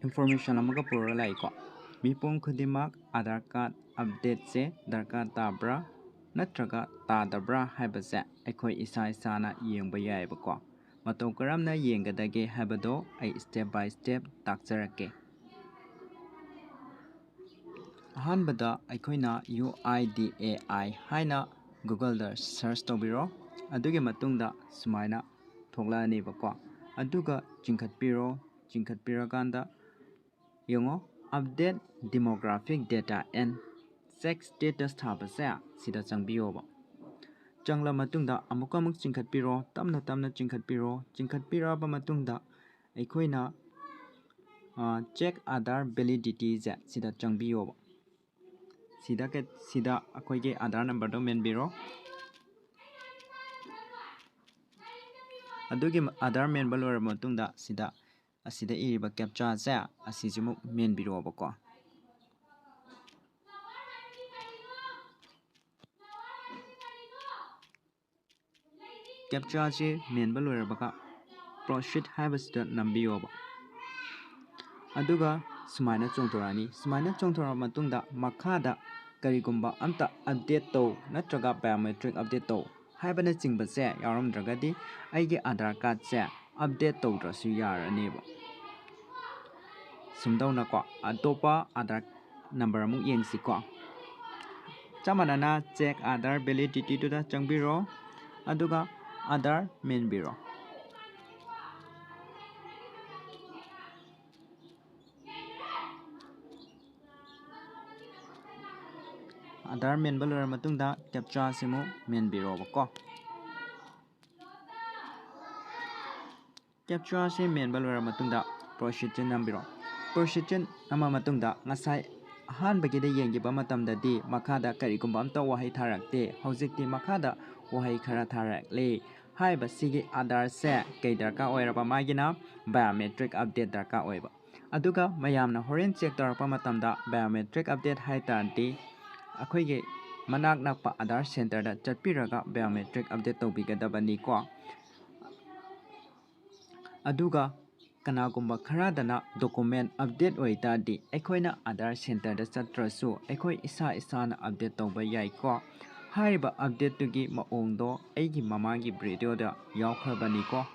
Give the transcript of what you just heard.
information amaka pura laiko mipum khudimak Aadhaar card update se darkar tabra natraga tadabra haibase akhoi isa isana yengba yaibako matau karamna yengadage haibado ai step by step takjarake ahanbada aikoina UIDAI haina Google da search tobiro aduge matungda sumaina thoglani bako aduga chingkhatpiraganda yongo update demographic data and sex status thabase sida changbiyoba changla matungda amuk chingkhatpiro tamna chingkhatpiraba matungda aikoina check Aadhaar validity ja sida changbiyoba sida akoige Aadhaar number do menbiro adugi Aadhaar menba lora matungda sida iriba captcha ja asijumu menbiro bako captcha je menba lora baka proceed habasda nambiyoba aduga sumaina chongthora matungda makhada karigumba amta update to natraga biometric update to haibana chingbase yaramdragadi aige Aadhaar card se update tawdrasu yaraneba sumdauna ko atopa Aadhaar number amuk yengsi ko chamanana check Aadhaar validity to da changbiro aduga Aadhaar menbiro Aadhaar menba lora matungda captcha simu menbiro bako captcha se menba lora matungda proceed nambiro proceed nama matungda ngasai ahanbagida yengiba matamdadi makhada karigumba amta wahai tharakte hojikti makhada wahai khara tharakle haiba sigi Aadhaar se kei darka oiraba magina biometric update darka oiba aduga mayamna horen check tarapa matamda biometric update haitardi akoige manak nakpa Aadhaar center da chatpiraga biometric update tawbigadabani ko aduga kanagumba kharadana document update oitadi aikoina Aadhaar center da chatrasu aikoi isana update tawba yai ko haiba update tugi maongdo aigi mamagi video da yawkhrabani ko